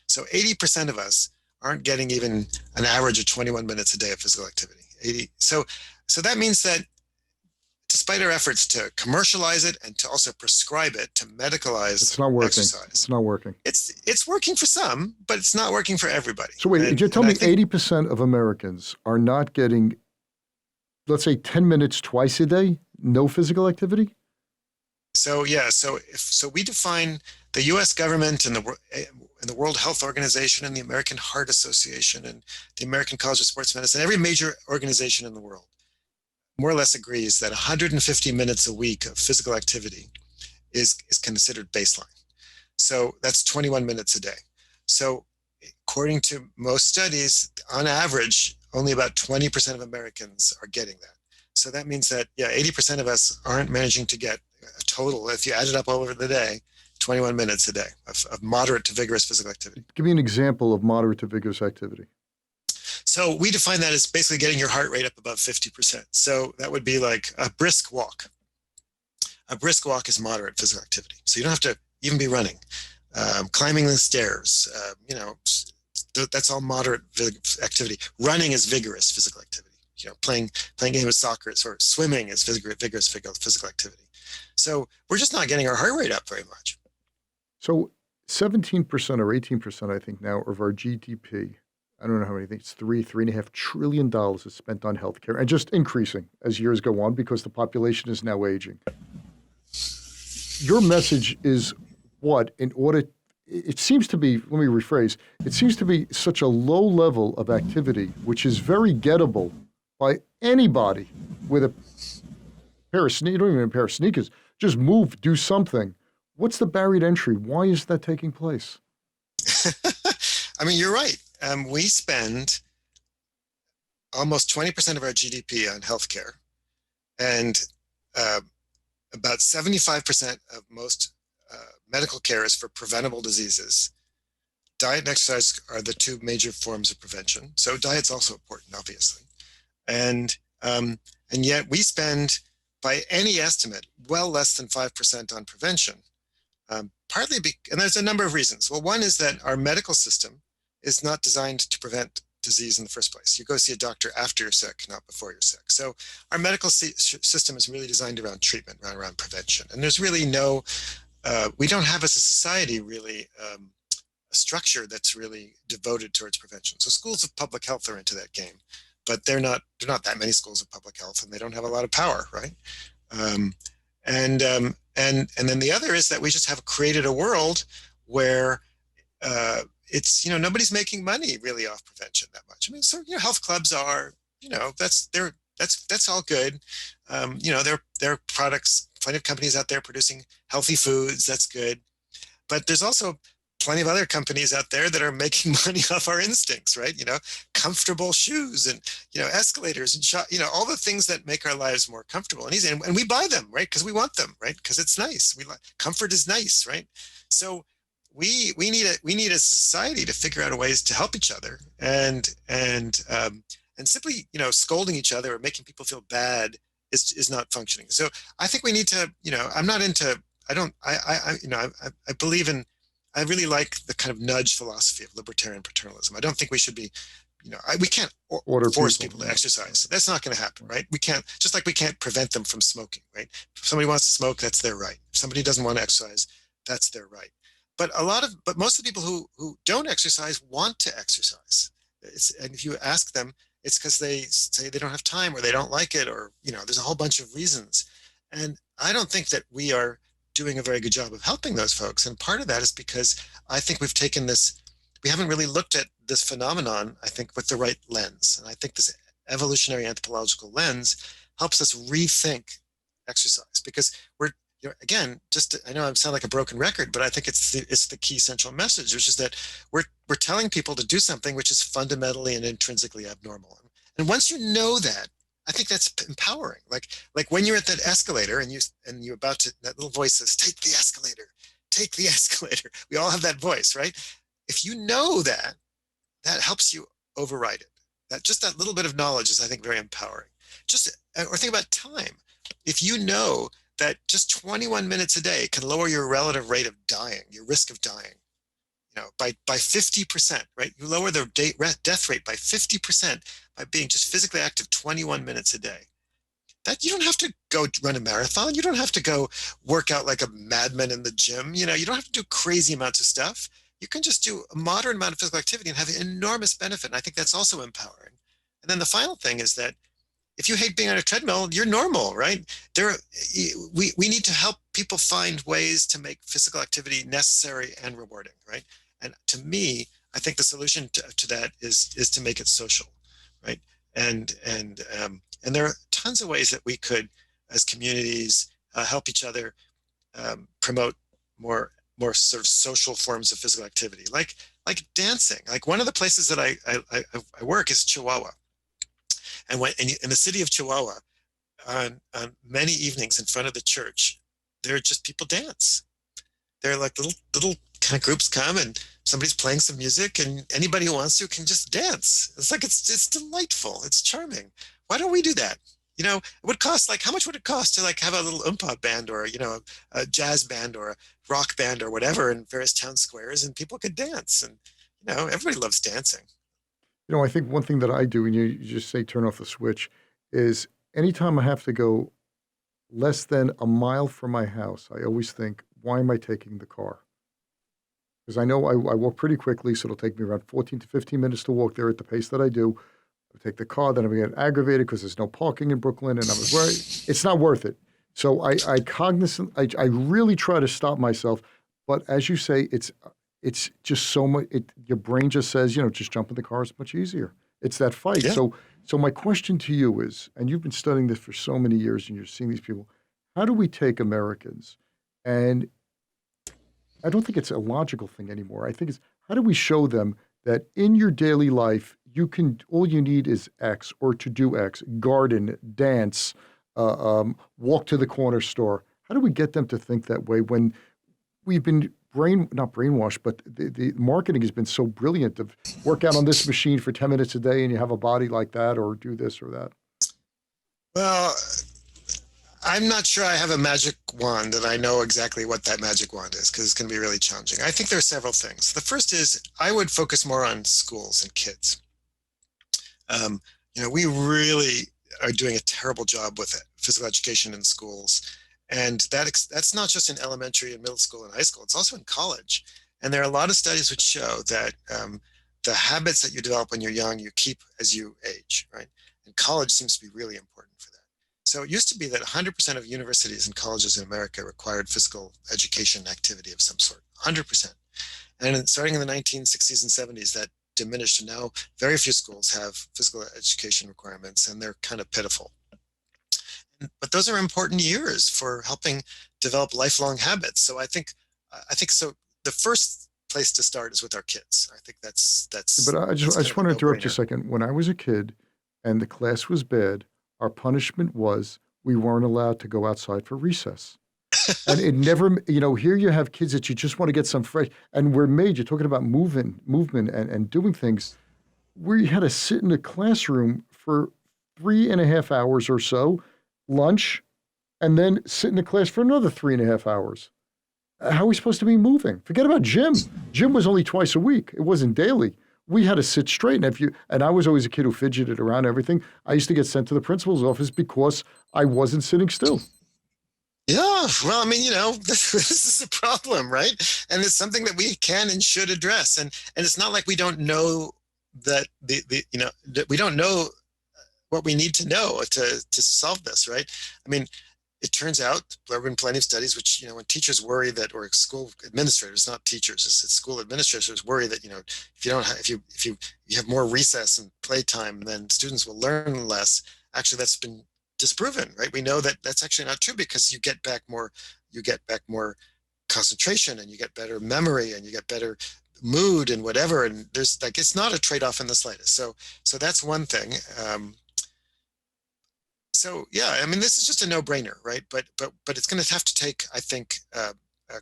So 80% of us aren't getting even an average of 21 minutes a day of physical activity. 80. So that means that despite our efforts to commercialize it and to also prescribe it, to medicalize it's not working. Exercise, it's not working. It's working for some, but it's not working for everybody. So wait, you're telling me 80% of Americans are not getting, let's say, 10 minutes twice a day, no physical activity? So we define the U.S. government and the World Health Organization and the American Heart Association and the American College of Sports Medicine, every major organization in the world more or less agrees that 150 minutes a week of physical activity is considered baseline. So that's 21 minutes a day. So according to most studies, on average, only about 20% of Americans are getting that. So that means that, 80% of us aren't managing to get a total, if you add it up over the day, 21 minutes a day of moderate to vigorous physical activity. Give me an example of moderate to vigorous activity. So we define that as basically getting your heart rate up above 50%. So that would be like a brisk walk. A brisk walk is moderate physical activity. So you don't have to even be running. Climbing the stairs, that's all moderate activity. Running is vigorous physical activity. Playing a game of soccer or swimming is vigorous physical activity. So we're just not getting our heart rate up very much. So 17% or 18%, I think now, of our GDP, I don't know how many, I think it's $3.5 trillion is spent on healthcare, and just increasing as years go on because the population is now aging. Your message is what? It seems to be, let me rephrase, it seems to be such a low level of activity, which is very gettable by anybody with a pair of sneakers, don't even a pair of sneakers, just move, do something. What's the barrier to entry? Why is that taking place? You're right. We spend almost 20% of our GDP on healthcare, and about 75% of most medical care is for preventable diseases. Diet and exercise are the two major forms of prevention. So diet's also important, obviously. And yet we spend, by any estimate, well less than 5% on prevention. And there's a number of reasons. Well, one is that our medical system is not designed to prevent disease in the first place. You go see a doctor after you're sick, not before you're sick. So our medical system is really designed around treatment, around prevention. And there's really we don't have as a society really a structure that's really devoted towards prevention. So schools of public health are into that game, but they're not that many schools of public health, and they don't have a lot of power, right? And then the other is that we just have created a world where it's, nobody's making money really off prevention that much. I mean, so health clubs are, that's all good. There are products, plenty of companies out there producing healthy foods. That's good. But there's also plenty of other companies out there that are making money off our instincts, right? Comfortable shoes and, escalators and, all the things that make our lives more comfortable and easy. And we buy them, right? Because we want them, right? Because it's nice. Comfort is nice, right? So we need as a society to figure out ways to help each other, and simply, scolding each other or making people feel bad is not functioning. So I think we need to, I believe in, I really like the kind of nudge philosophy of libertarian paternalism. I don't think we should be, we can't force people to exercise. That's not going to happen, right? We can't, just like we can't prevent them from smoking, right? If somebody wants to smoke, that's their right. If somebody doesn't want to exercise, that's their right. But most of the people who don't exercise want to exercise. And if you ask them, it's because they say they don't have time or they don't like it, or, there's a whole bunch of reasons. And I don't think that we are doing a very good job of helping those folks. And part of that is because I think we haven't really looked at this phenomenon, I think, with the right lens. And I think this evolutionary anthropological lens helps us rethink exercise, because again, I know I sound like a broken record, but I think it's the key central message, which is that we're telling people to do something which is fundamentally and intrinsically abnormal. And once you know that, I think that's empowering. Like when you're at that escalator and you're about to, that little voice says, take the escalator, take the escalator. We all have that voice, right? If you know that helps you override it. That little bit of knowledge is, I think, very empowering. Or think about time. If you know that just 21 minutes a day can lower your relative rate of dying, your risk of dying, by 50%, right? You lower the death rate by 50% by being just physically active 21 minutes a day. That you don't have to go run a marathon. You don't have to go work out like a madman in the gym. You don't have to do crazy amounts of stuff. You can just do a moderate amount of physical activity and have an enormous benefit. And I think that's also empowering. And then the final thing is that if you hate being on a treadmill, you're normal, right? We need to help people find ways to make physical activity necessary and rewarding, right? And to me, I think the solution to that is to make it social, right? And there are tons of ways that we could, as communities, help each other promote more sort of social forms of physical activity, like dancing. Like one of the places that I work is Chihuahua. And in the city of Chihuahua, on many evenings in front of the church, there are just people dance. They're like little kind of groups come, and somebody's playing some music, and anybody who wants to can just dance. It's like it's delightful. It's charming. Why don't we do that? It would cost, like, how much would it cost to have a little oompa band, or a jazz band or a rock band or whatever in various town squares, and people could dance, and everybody loves dancing. I think one thing that I do, and you just say turn off the switch, is anytime I have to go less than a mile from my house, I always think, why am I taking the car? Because I know I walk pretty quickly, so it'll take me around 14 to 15 minutes to walk there at the pace that I do. I take the car, then I'm going to get aggravated because there's no parking in Brooklyn, and it's not worth it. So I really try to stop myself, but as you say, it's just so much. Your brain just says, just jump in the car. It's much easier. It's that fight. Yeah. So my question to you is, and you've been studying this for so many years, and you're seeing these people. How do we take Americans? And I don't think it's a logical thing anymore. I think it's, how do we show them that in your daily life, all you need is X, or to do X, garden, dance, walk to the corner store. How do we get them to think that way when we've been not brainwashed, but the marketing has been so brilliant of work out on this machine for 10 minutes a day and you have a body like that, or do this or that? Well, I'm not sure I have a magic wand and I know exactly what that magic wand is because it's going to be really challenging. I think there are several things. The first is I would focus more on schools and kids. Um, we really are doing a terrible job with physical education in schools. And that's not just in elementary and middle school and high school, it's also in college. And there are a lot of studies which show that the habits that you develop when you're young, you keep as you age, right? And college seems to be really important for that. So it used to be that 100% of universities and colleges in America required physical education activity of some sort, 100%. And starting in the 1960s and 70s, that diminished. And now very few schools have physical education requirements, and they're kind of pitiful. But those are important years for helping develop lifelong habits. So I think so. The first place to start is with our kids. I think But I just, that's I kind just of a want to interrupt you a no-brainer. second. When I was a kid and the class was bad, our punishment was we weren't allowed to go outside for recess. And it never, here you have kids that you just want to get some fresh, and we're made, you're talking about movement and doing things. We had to sit in a classroom for 3.5 hours or so, lunch, and then sit in the class for another 3.5 hours. How are we supposed to be moving? Forget about gym. Gym was only twice a week. It wasn't daily. We had to sit straight. And I was always a kid who fidgeted around everything. I used to get sent to the principal's office because I wasn't sitting still. Yeah, well, I mean, this is a problem, right? And it's something that we can and should address. And it's not like we don't know that that we don't know what we need to know to solve this, right? I mean, it turns out there have been plenty of studies which, when teachers worry that, or school administrators, not teachers, it's school administrators worry that, if you don't have, if you have more recess and playtime, then students will learn less. Actually, that's been disproven, right? We know that that's actually not true because you get back more concentration and you get better memory and you get better mood and whatever. And there's like, it's not a trade-off in the slightest. So that's one thing. So yeah, I mean, this is just a no-brainer, right? But it's going to have to take, I think, a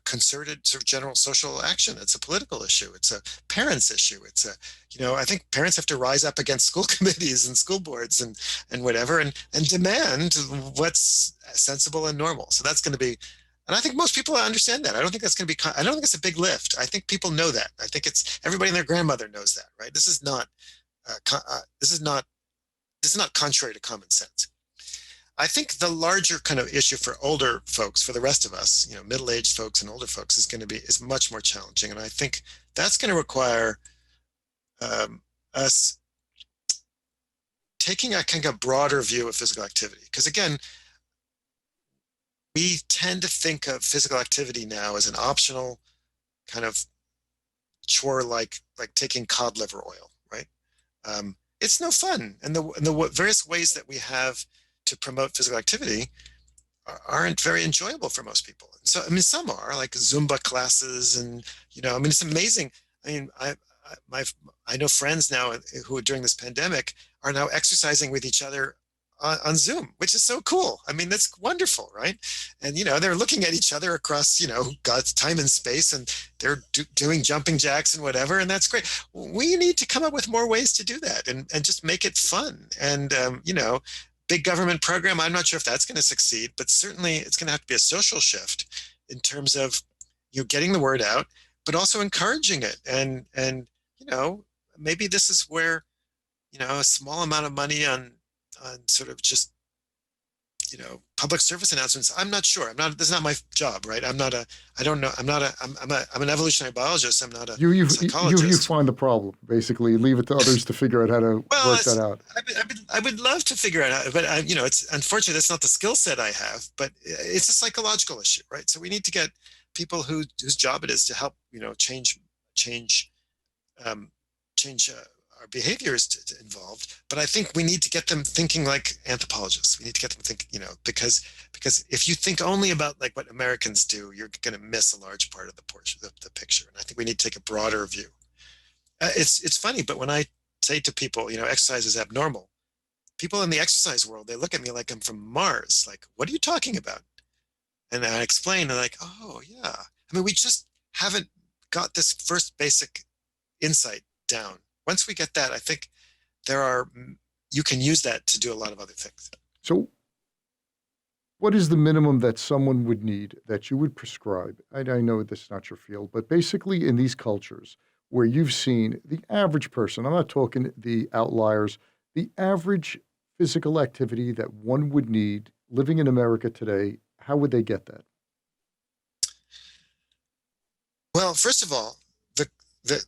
concerted sort of general social action. It's a political issue. It's a parents issue. I think parents have to rise up against school committees and school boards and whatever, and demand what's sensible and normal. So that's going to be, and I think most people understand that. I don't think that's going to be. I don't think it's a big lift. I think people know that. I think it's everybody and their grandmother knows that, right? This is not. This is not. This is not contrary to common sense. I think the larger kind of issue for older folks, for the rest of us, middle-aged folks and older folks, is much more challenging, and I think that's going to require us taking a kind of broader view of physical activity. Because again, we tend to think of physical activity now as an optional kind of chore, like taking cod liver oil, right? It's no fun, and the various ways that we have to promote physical activity aren't very enjoyable for most people. So, I mean, some are like Zumba classes, and I mean, it's amazing. I mean, I know friends now who during this pandemic are now exercising with each other on Zoom, which is so cool. I mean, that's wonderful, right? And they're looking at each other across God's time and space, and they're doing jumping jacks and whatever, and that's great. We need to come up with more ways to do that, and just make it fun. And big government program, I'm not sure if that's going to succeed, but certainly it's going to have to be a social shift in terms of getting the word out, but also encouraging it. And maybe this is where a small amount of money on sort of just public service announcements. I'm not sure. I'm not. This is not my job, right? I'm not a. I don't know. I'm not a. I'm an evolutionary biologist. I'm not a You psychologist. find the problem basically. Leave it to others to figure out how to Well, work that out. I would love to figure it out, but it's unfortunately that's not the skill set I have. But it's a psychological issue, right? So we need to get people whose job it is to help, change, um, change our behaviors involved. But I think we need to get them thinking like anthropologists. We need to get them thinking, because if you think only about like what Americans do, you're going to miss a large part of the portion of the picture. And I think we need to take a broader view. It's funny, but when I say to people, exercise is abnormal, people in the exercise world, they look at me like I'm from Mars. Like, what are you talking about? And I explain, and they're like, oh yeah. I mean, we just haven't got this first basic insight down. Once we get that, I think there are you can use that to do a lot of other things. So What is the minimum that someone would need that you would prescribe? I know that's not your field, but basically in these cultures where you've seen the average person, I'm not talking the outliers, the average physical activity that one would need living in America today, how would they get that? Well, first of all, the the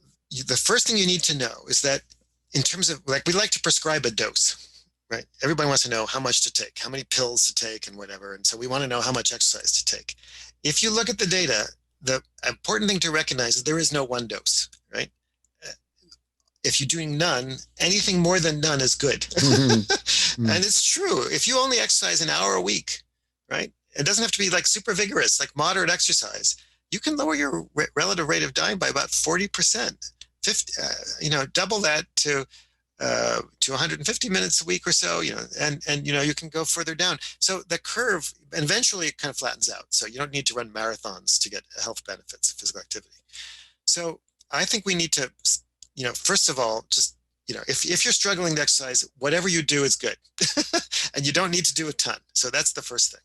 the first thing you need to know is that in terms of like we like to prescribe a dose, right? Everybody wants to know how much to take, how many pills to take, and whatever. And so we want to know how much exercise to take. If you look at the data, the important thing to recognize is there is no one dose, right? If you're doing none, anything more than none is good. And it's true. If you only exercise an hour a week, right? It doesn't have to be like super vigorous, like moderate exercise. You can lower your relative rate of dying by about 40%. 50, double that to 150 minutes a week or so, and you can go further down. So the curve eventually it kind of flattens out. So you don't need to run marathons to get health benefits of physical activity. So I think we need to, first of all, just, if you're struggling to exercise, whatever you do is good. And you don't need to do a ton. So that's the first thing.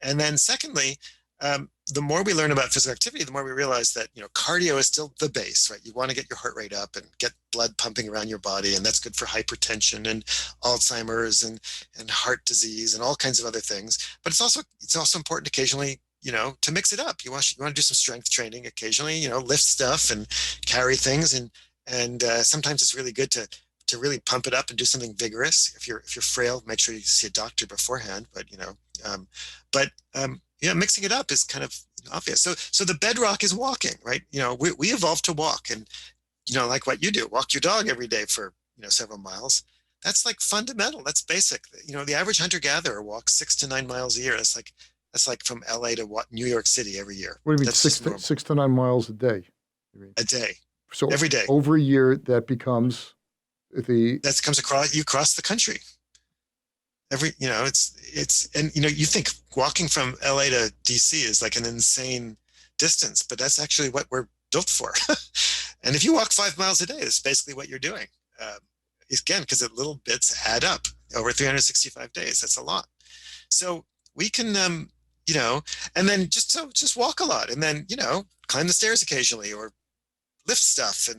And then secondly, the more we learn about physical activity, the more we realize that, cardio is still the base, right? You want to get your heart rate up and get blood pumping around your body. And that's good for hypertension and Alzheimer's and heart disease and all kinds of other things. But it's also important occasionally, to mix it up. You want to do some strength training occasionally, lift stuff and carry things. And sometimes it's really good to really pump it up and do something vigorous. If you're frail, make sure you see a doctor beforehand. But mixing it up is kind of obvious. So the bedrock is walking, right? We evolved to walk, and like what you do, walk your dog every day for several miles. That's like fundamental. That's basic. The average hunter-gatherer walks 6 to 9 miles a year. That's like from LA to New York City every year. What do you mean, That's 6 to 9 miles a day? a day. So every day. Over a year, that becomes that comes across, you cross the country. You think walking from LA to DC is like an insane distance, but that's actually what we're built for. And if you walk 5 miles a day, that's basically what you're doing. Again, because the little bits add up over 365 days. That's a lot. So we can, and then just walk a lot, and then, climb the stairs occasionally or lift stuff,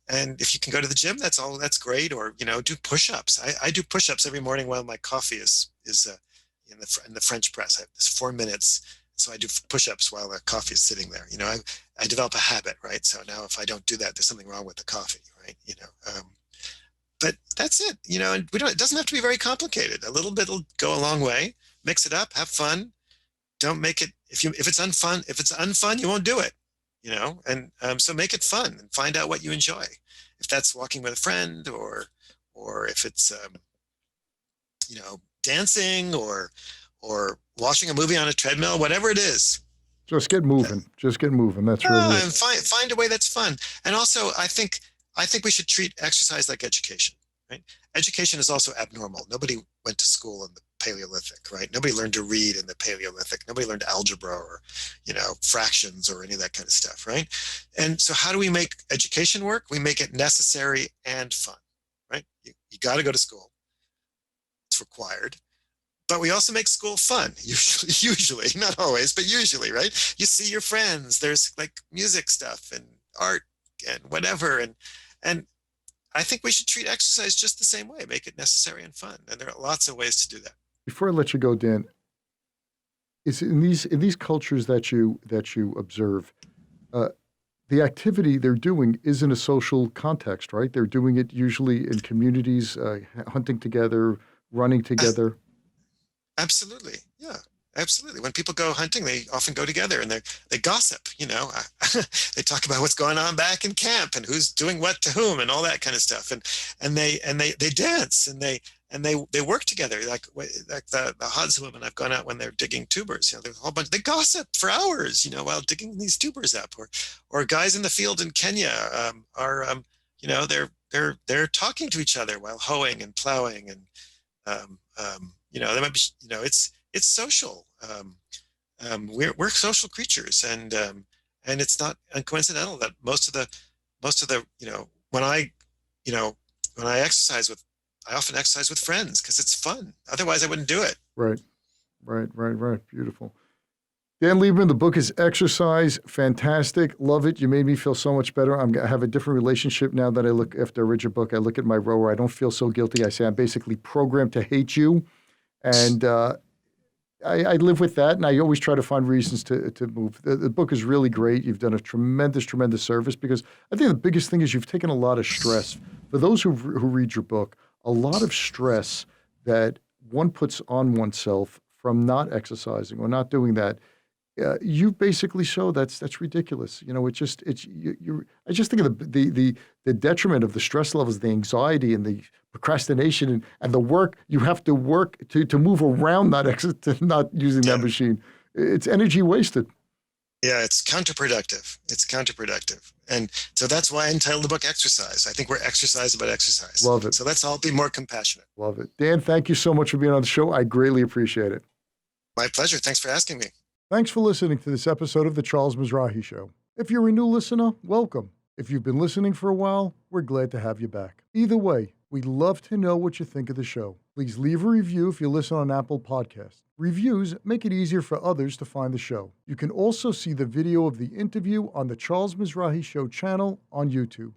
and if you can go to the gym, that's great. Or, do push-ups. I do push-ups every morning while my coffee is in the French press. I have this 4 minutes. So I do push-ups while the coffee is sitting there. I develop a habit, right? So now if I don't do that, there's something wrong with the coffee, right? But that's it, and it doesn't have to be very complicated. A little bit will go a long way. Mix it up, have fun. Don't make it, if it's unfun, you won't do it, and so make it fun and find out what you enjoy. If that's walking with a friend or if it's, dancing or watching a movie on a treadmill, whatever it is. Just get moving. That's really and find a way that's fun. And also, I think we should treat exercise like education, right? Education is also abnormal. Nobody went to school in the Paleolithic, right? Nobody learned to read in the Paleolithic. Nobody learned algebra or, fractions or any of that kind of stuff, right? And so how do we make education work? We make it necessary and fun, right? You got to go to school. It's required. But we also make school fun, usually, not always, but usually, right? You see your friends. There's like music stuff and art and whatever. And I think we should treat exercise just the same way, make it necessary and fun. And there are lots of ways to do that. Before I let you go, Dan, is in these cultures that you observe, the activity they're doing is in a social context, right? They're doing it usually in communities, hunting together, running together. Absolutely, yeah, absolutely. When people go hunting, they often go together and they gossip. They talk about what's going on back in camp and who's doing what to whom and all that kind of stuff. And they dance and they work together. Like the Hadza women I've gone out when they're digging tubers. There's a whole bunch. They gossip for hours. While digging these tubers up. Or guys in the field in Kenya they're talking to each other while hoeing and plowing and there might be, it's social. We're social creatures, and it's not coincidental that most of the when I exercise with I often exercise with friends because it's fun. Otherwise, I wouldn't do it. Right. Beautiful. Dan Lieberman, the book is Exercise. Fantastic. Love it. You made me feel so much better. I have a different relationship now that after I read your book, I look at my rower. I don't feel so guilty. I say I'm basically programmed to hate you. And I live with that. And I always try to find reasons to move. The book is really great. You've done a tremendous service because I think the biggest thing is you've taken a lot of stress. For those who read your book, a lot of stress that one puts on oneself from not exercising or not doing that. You basically show that's ridiculous. You know, I just think of the detriment of the stress levels, the anxiety and the procrastination and the work you have to work to move around to not using that machine. It's energy wasted. Yeah, it's counterproductive. And so that's why I entitled the book Exercise. I think we're exercise about exercise. Love it. So let's all be more compassionate. Love it. Dan, thank you so much for being on the show. I greatly appreciate it. My pleasure. Thanks for asking me. Thanks for listening to this episode of The Charles Mizrahi Show. If you're a new listener, welcome. If you've been listening for a while, we're glad to have you back. Either way, we'd love to know what you think of the show. Please leave a review if you listen on Apple Podcasts. Reviews make it easier for others to find the show. You can also see the video of the interview on the Charles Mizrahi Show channel on YouTube.